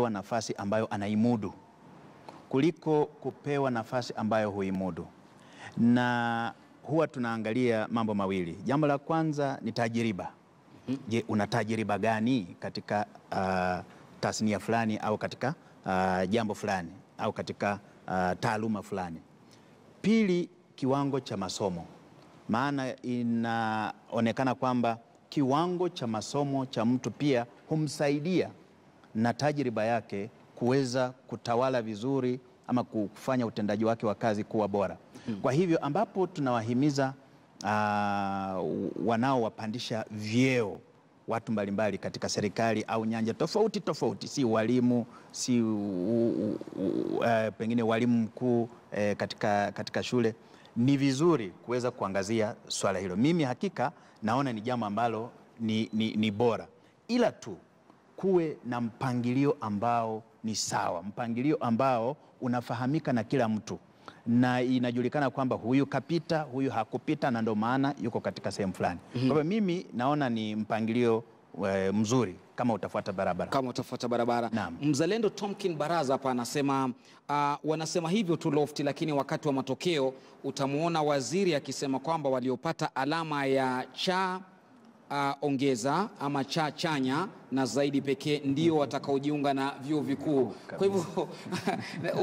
kupewa nafasi ambayo anaimudu kuliko kupewa nafasi ambayo huimudu. Na huwa tunaangalia mambo mawili. Jambo la kwanza ni tajiriba. Je, una tajiriba gani katika tasnia fulani au katika jambo fulani au katika taaluma fulani. Pili, kiwango cha masomo. Maana inaonekana kwamba kiwango cha masomo cha mtu pia humsaidia na tajiriba yake kuweza kutawala vizuri ama kufanya utendaji wake wa kazi kuwa bora. Kwa hivyo ambapo tunawahimiza wanaowapandisha vyeo watu mbalimbali katika serikali au nyanja tofauti tofauti, si walimu, si pengine walimu mkuu katika shule, ni vizuri kuweza kuangazia swala hilo. Mimi hakika naona ni jambo ambalo ni bora, ila tu kuwe na mpangilio ambao ni sawa, mpangilio ambao unafahamika na kila mtu na inajulikana kwamba huyu kapita, huyu hakupita, na ndio maana yuko katika sehemu fulani. Kwa hivyo mimi naona ni mpangilio mzuri kama utafuata barabara. Kama utafuata barabara. Naam. Mzalendo Tomkin Baraza hapa anasema wanasema hivyo tu Lofty, lakini wakati wa matokeo utamuona waziri akisema kwamba waliopata alama ya cha ongeza ama cha chanya na zaidi pekee ndio watakaojiunga na vyuo vikuu. Kwa hivyo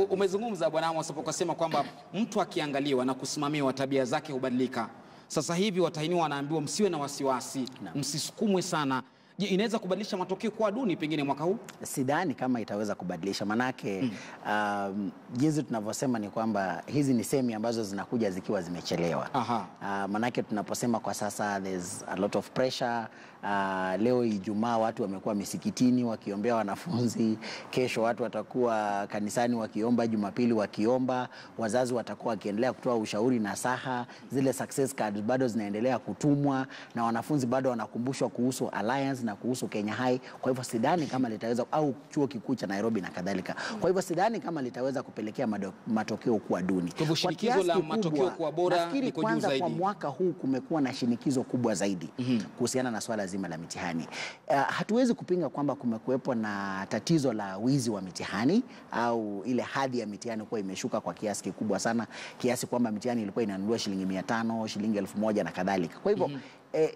umezungumza Bwana Amos hapo kusema kwamba mtu akiangaliwa na kusimamiwa tabia zake hubadilika. Sasa hivi watahiniwa wanaambiwa msiwe na wasiwasi, msisukumwe sana. Je, inaweza kubadilisha matokeo kwa duni pengine mwaka huu? Sidhani kama itaweza kubadilisha, manake jinsi tunavyosema ni kwamba hizi ni semi ambazo zinakuja zikiwa zimechelewa. Manake tunaposema kwa sasa there's a lot of pressure. Leo Ijumaa watu wamekuwa misikitini wakiombea wanafunzi, kesho watu watakuwa kanisani wakiomba, Jumapili wakiomba, wazazi watakuwa wakiendelea kutoa ushauri na saha, zile success cards bado zinaendelea kutumwa na wanafunzi bado wanakumbushwa kuhusu Alliance na kuhusu Kenya High. Kwa hivyo sidhani kama litaweza, au chuo kikuu cha Nairobi na kadhalika. Kwa hivyo sidhani kama litaweza kupelekea matokeo kuwa duni. Kwa hivyo shinikizo la matokeo kuwa bora liko juu zaidi. Kwa mwaka huu kumekuwa na shinikizo kubwa zaidi kuhusiana na swala zima la mitihani. Hatuwezi kupinga kwamba kumekuwepo na tatizo la wizi wa mitihani au ile hadhi ya mitihani kuwa imeshuka kwa kiasi kikubwa sana, kiasi kwamba mitihani ilikuwa inanunuliwa shilingi 500, shilingi 1000 na kadhalika. Kwa hivyo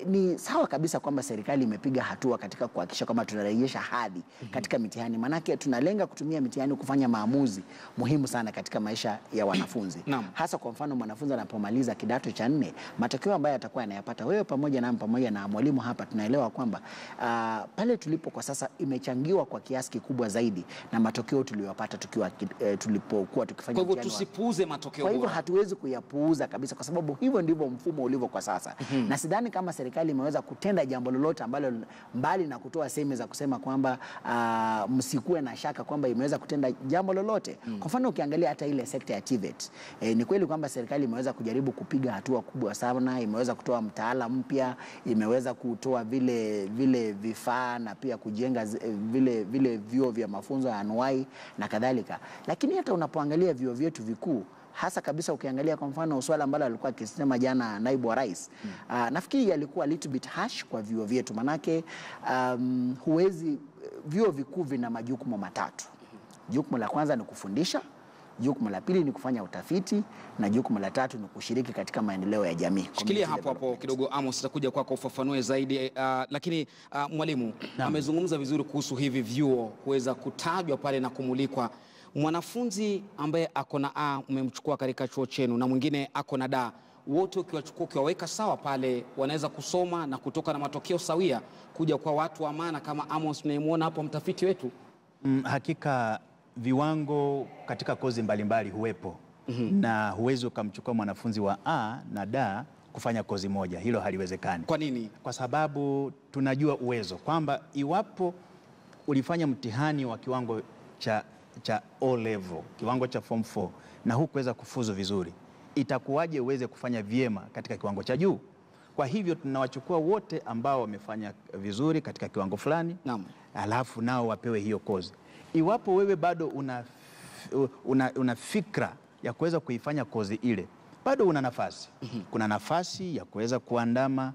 ni sawa kabisa kwamba serikali imepiga hatua katika kuhakikisha kwamba tunarejesha hadhi katika mitihani, manake tunalenga kutumia mitihani kufanya maamuzi muhimu sana katika maisha ya wanafunzi. Hasa kwa mfano mwanafunzi anapomaliza kidato cha 4, matokeo ambayo atakuwa anayapata wewe pamoja na mwalimu hapa, tunaelewa kwamba pale tulipo kwa sasa imechangiwa kwa kiasi kikubwa zaidi na matokeo tuliyopata tulipokuwa tukifanya mitihani. Kwa hivyo tusipuuze matokeo. Kwa hivyo hatuwezi kuyapuuza kabisa, kwa sababu hivyo ndivyo mfumo ulivyo kwa sasa. Na sidhani kama serikali imeweza kutenda jambo lolote ambalo mbali na kutoa semi za kusema kwamba msikuwe na shaka kwamba imeweza kutenda jambo lolote. Kwa mfano ukiangalia hata ile sekta ya TVET, ni kweli kwamba serikali imeweza kujaribu kupiga hatua kubwa sana, imeweza kutoa mtaala mpya, imeweza kutoa vile vifaa na pia kujenga vile vyuo vya mafunzo ya anuwai na kadhalika. Lakini hata unapoangalia vyuo vyetu vikuu, hasa kabisa ukiangalia kwa mfano swala ambalo alikuwa akisema jana naibu wa rais, nafikiri alikuwa a little bit harsh kwa vyuo vyetu, manake vyuo vikuu vina majukumu matatu. Jukumu la kwanza ni kufundisha, jukumu la pili ni kufanya utafiti, na jukumu la tatu ni kushiriki katika maendeleo ya jamii. Shikilia hapo kidogo Amos, tutakuja kwako ufafanue zaidi, lakini mwalimu amezungumza vizuri kuhusu hivi vyuo kuweza kutajwa pale na kumulikwa. Mwanafunzi ambaye ako na A umemchukua katika chuo chenu na mwingine ako na D, wote ukiwachukua ukiwaweka sawa pale, wanaweza kusoma na kutoka na matokeo sawia kuja kwa watu wa maana kama Amos tunayemwona hapo mtafiti wetu. Hakika viwango katika kozi mbalimbali huwepo, na huwezi ukamchukua mwanafunzi wa A na D kufanya kozi moja. Hilo haliwezekani. Kwa nini? Kwa sababu tunajua uwezo kwamba iwapo ulifanya mtihani wa kiwango cha O level, kiwango cha form 4, na hukuweza kufuzu vizuri, itakuwaje uweze kufanya vyema katika kiwango cha juu? Kwa hivyo tunawachukua wote ambao wamefanya vizuri katika kiwango fulani, alafu nao wapewe hiyo kozi. Iwapo wewe bado una fikra ya kuweza kuifanya kozi ile, bado una nafasi. Kuna nafasi ya kuweza kuandama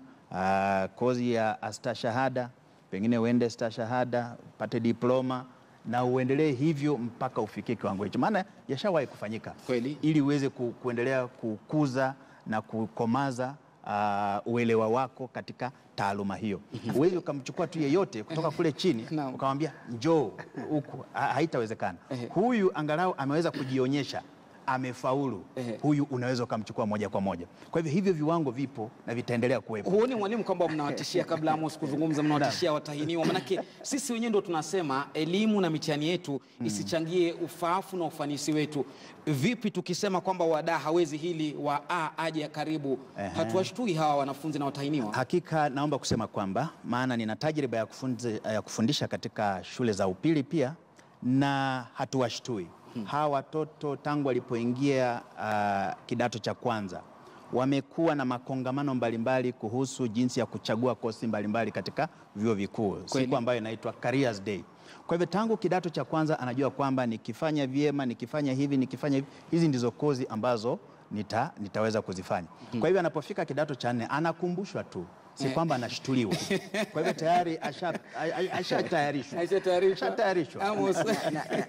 kozi ya astashahada, pengine uende astashahada, pate diploma, na uendelee hivyo mpaka ufikie kiwango hicho, maana yashawahi kufanyika Kweli. ili uweze kuendelea kukuza na kukomaza uelewa wako katika taaluma hiyo. Uwezi ukamchukua tu yeyote kutoka kule chini ukamwambia njoo huku, haitawezekana. Huyu angalau ameweza kujionyesha, amefaulu, huyu unaweza ukamchukua moja kwa moja. Kwa hivyo viwango vipo na vitaendelea kuwepo. Huoni mwalimu kwamba mnawatishia, kabla Amos kuzungumza, mnawatishia watahiniwa? Manake sisi wenyewe ndo tunasema elimu na mitihani yetu isichangie ufaafu na ufanisi wetu. Vipi tukisema kwamba wadaa hawezi hili, wa A aje karibu? Hatuwashtui hawa wanafunzi na watahiniwa? Hakika naomba kusema kwamba, maana nina tajriba ya kufundisha katika shule za upili pia, na hatuwashtui hawa watoto. Tangu walipoingia kidato cha kwanza wamekuwa na makongamano mbalimbali kuhusu jinsi ya kuchagua kosi mbalimbali katika vyuo vikuu, siku ambayo inaitwa Careers Day. Kwa hivyo tangu kidato cha kwanza anajua kwamba nikifanya vyema, nikifanya hivi, hizi ndizo kozi ambazo nitaweza kuzifanya. Kwa hivyo anapofika kidato cha 4 anakumbushwa tu, si kwamba anashtuliwa. Kwa hivyo tayari ashatayarishwa.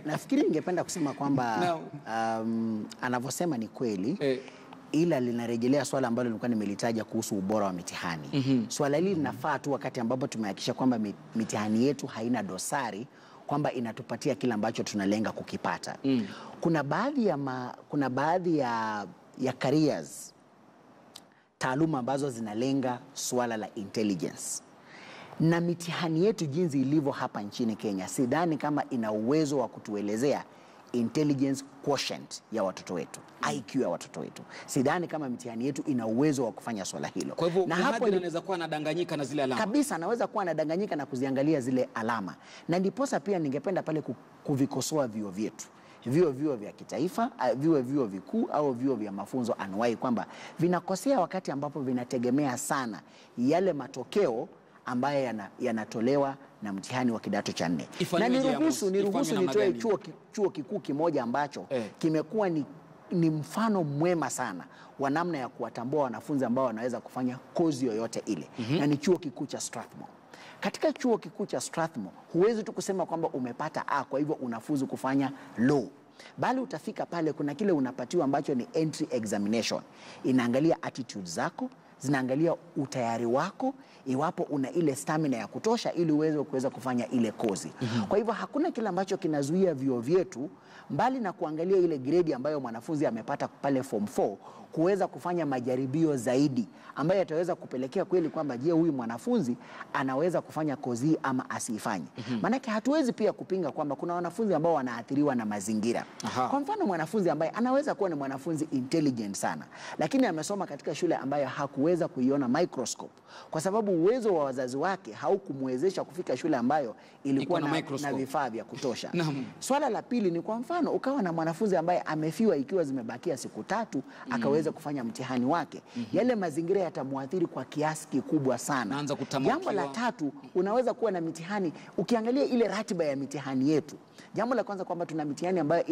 Nafikiri ningependa kusema kwamba anavyosema ni kweli, ila linarejelea swala ambalo nilikuwa nimelitaja kuhusu ubora wa mitihani. Swala hili linafaa tu wakati ambapo tumehakikisha kwamba mitihani yetu haina dosari, kwamba inatupatia kile ambacho tunalenga kukipata. Kuna baadhi ya careers, taaluma ambazo zinalenga swala la intelligence, na mitihani yetu jinsi ilivyo hapa nchini Kenya, sidhani kama ina uwezo wa kutuelezea intelligence quotient ya watoto wetu, IQ ya watoto wetu. Sidhani kama mitihani yetu ina uwezo wa kufanya swala hilo. Kwa hivyo mhadhiri anaweza kuwa anadanganyika na zile alama. Kabisa, anaweza kuwa anadanganyika na kuziangalia zile alama. Na ndiposa pia ningependa pale kuvikosoa vyuo vyetu, vyuo vya kitaifa, vyuo vikuu au vyuo vya mafunzo anuwai, kwamba vinakosea wakati ambapo vinategemea sana yale matokeo ambayo yanatolewa na mtihani wa kidato cha 4. Na niruhusu nitoe chuo kikuu kimoja ambacho kimekuwa ni mfano mwema sana wa namna ya kuwatambua wanafunzi ambao wanaweza kufanya kozi yoyote ile, na ni chuo kikuu cha Strathmore. Katika chuo kikuu cha Strathmore huwezi tu kusema kwamba umepata A kwa hivyo unafuzu kufanya law, bali utafika pale, kuna kile unapatiwa ambacho ni entry examination. Inaangalia attitude zako, zinaangalia utayari wako, iwapo una ile stamina ya kutosha ili uweze kuweza kufanya ile kozi. Kwa hivyo hakuna kile ambacho kinazuia vyuo vyetu, mbali na kuangalia ile grade ambayo mwanafunzi amepata pale form 4, kuweza kufanya majaribio zaidi ambayo yataweza kupelekea kweli kwamba je, huyu mwanafunzi anaweza kufanya kozi ama asifanye. Manake hatuwezi pia kupinga kwamba kuna wanafunzi ambao wanaathiriwa na mazingira. Kwa mfano, mwanafunzi ambaye anaweza kuwa ni mwanafunzi intelligent sana, lakini amesoma katika shule ambayo hakuweza kuiona microscope kwa sababu uwezo wa wazazi wake haukumwezesha kufika shule ambayo ilikuwa na vifaa vya kutosha. Swala la pili ni, kwa mfano, ukawa na mwanafunzi ambaye amefiwa ikiwa zimebakia siku 3 akaweza kufanya mtihani wake, yale mazingira yatamuathiri kwa kiasi kikubwa sana. Jambo la tatu, unaweza kuwa na mitihani, ukiangalia ile ratiba ya mitihani yetu, jambo la kwanza kwamba tuna mitihani ambayo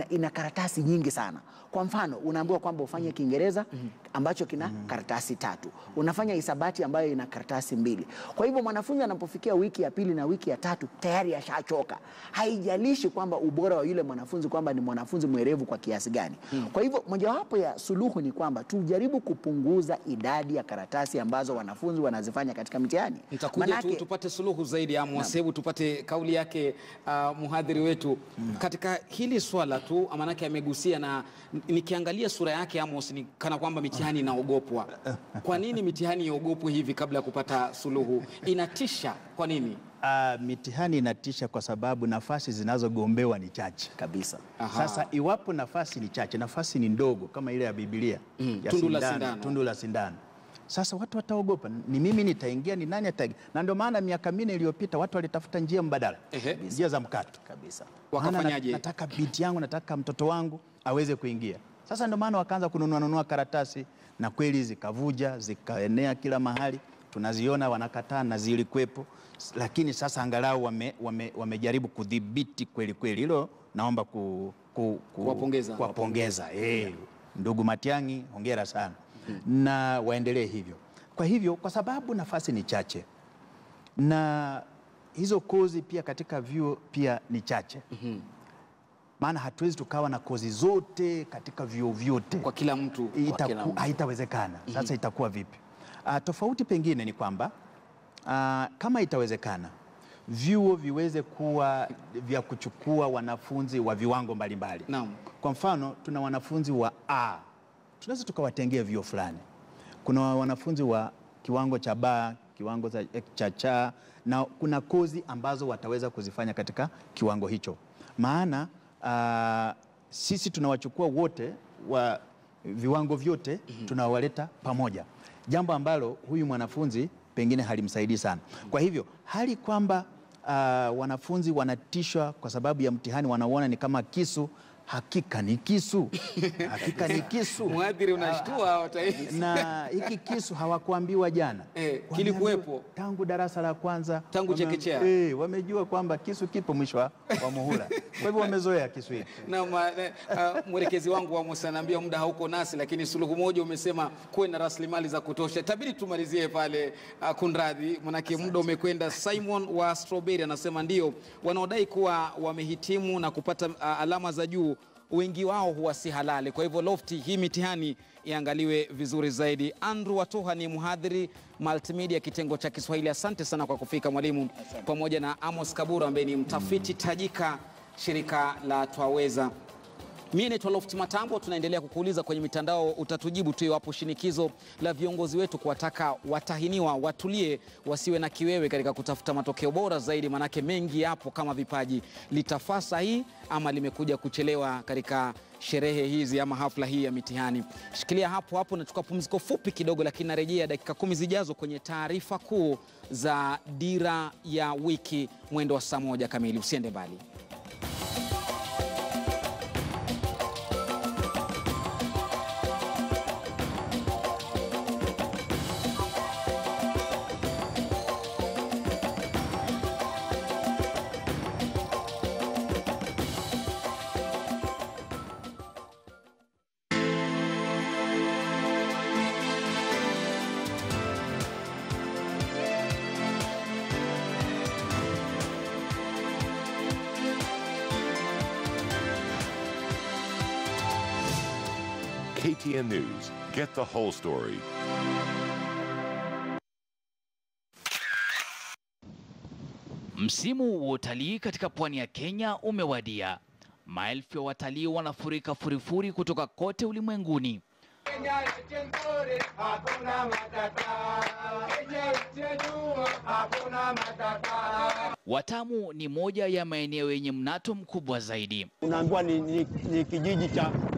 ina karatasi nyingi sana. Kwa mfano, unaambiwa kwamba ufanye Kiingereza ambacho kina karatasi 3, unafanya hisabati ambayo ina karatasi 2. Kwa hivyo mwanafunzi anapofikia wiki ya 2 na wiki ya 3 tayari ashachoka. Haijalishi kwamba ubora wa yule mwanafunzi kwamba ni mwanafunzi mwerevu kwa kiasi gani. Kwa hivyo mojawapo ya suluhu ni kwamba tujaribu kupunguza idadi ya karatasi ambazo wanafunzi wanazifanya katika mitihani. Nitakuja tupate suluhu zaidi ya Mwasebu, tupate kauli yake mhadhiri wetu katika hili swala tu, manake amegusia, na nikiangalia sura yake Amos ni kana kwamba mitihani inaogopwa. Kwa nini mitihani iogopwe hivi kabla ya kupata suluhu? Inatisha kwa nini? Mitihani inatisha kwa sababu nafasi zinazogombewa ni chache kabisa. Sasa iwapo nafasi ni chache, nafasi ni ndogo kama ile ya Biblia ya tundu la sindano, sasa watu wataogopa, ni mimi nitaingia, ni nani ataingia? Na ndio maana miaka 4 iliyopita watu walitafuta njia mbadala, njia za mkato kabisa. Wakafanyaje? Nataka binti yangu, nataka mtoto wangu aweze kuingia. Sasa ndio maana wakaanza kununua karatasi, na kweli zikavuja, zikaenea kila mahali. Tunaziona wanakataa na zilikuwepo, lakini sasa angalau wamejaribu kudhibiti kweli kweli. Hilo naomba kuwapongeza. Ndugu Matiang'i, hongera sana. Na waendelee hivyo. Kwa hivyo, kwa sababu nafasi ni chache na hizo kozi pia katika vyuo pia ni chache. Maana hatuwezi tukawa na kozi zote katika vyuo vyote kwa kila mtu, haitawezekana. Sasa itakuwa vipi? Tofauti pengine ni kwamba kama itawezekana vyuo viweze kuwa vya kuchukua wanafunzi wa viwango mbalimbali. Naam. Kwa mfano tuna wanafunzi wa A, tunaweza tukawatengea vyuo fulani. Kuna wanafunzi wa kiwango cha B, kiwango cha C, na kuna kozi ambazo wataweza kuzifanya katika kiwango hicho. Maana sisi tunawachukua wote wa viwango vyote, tunawaleta pamoja, jambo ambalo huyu mwanafunzi pengine halimsaidii sana. Kwa hivyo hali kwamba wanafunzi wanatishwa kwa sababu ya mtihani, wanaona ni kama kisu. Hakika ni kisu. Hakika ni kisu. Mwadhiri unashtua watahisi. Na hiki kisu hawakuambiwa jana. Kilikuwepo tangu darasa la kwanza, tangu chekechea. Wamejua kwamba kisu kipo mwisho wa muhula. Kwa hivyo wamezoea kisu hiki. Na mwelekezi wangu wa Musa ananiambia muda hauko nasi, lakini suluhu moja umesema kuwe na rasilimali za kutosha. Tabiri tumalizie pale kunradhi, manake muda umekwenda. Simon wa Strawberry anasema ndio wanaodai kuwa wamehitimu na kupata alama za juu, wengi wao huwa si halali. Kwa hivyo Lofty, hii mitihani iangaliwe vizuri zaidi. Andrew Watoha ni mhadhiri multimedia kitengo cha Kiswahili. Asante sana kwa kufika mwalimu. Pamoja na Amos Kabura ambaye ni mtafiti tajika shirika la Twaweza. Mimi naitwa Lofty Matambo. Tunaendelea kukuuliza kwenye mitandao, utatujibu tu iwapo shinikizo la viongozi wetu kuwataka watahiniwa watulie, wasiwe na kiwewe katika kutafuta matokeo bora zaidi, manake mengi yapo kama vipaji. Litafaa sahihi ama limekuja kuchelewa katika sherehe hizi ama hafla hii ya mitihani? Shikilia hapo hapo, nachukua pumziko fupi kidogo, lakini narejea dakika 10 zijazo kwenye taarifa kuu za Dira ya Wiki mwendo wa saa 1 kamili. Usiende mbali. KTN News. Get the whole story. Msimu wa utalii katika pwani ya Kenya umewadia. Maelfu ya watalii wanafurika furifuri kutoka kote ulimwenguni. Watamu ni moja ya maeneo yenye mnato mkubwa zaidi. Unaambiwa ni kijiji cha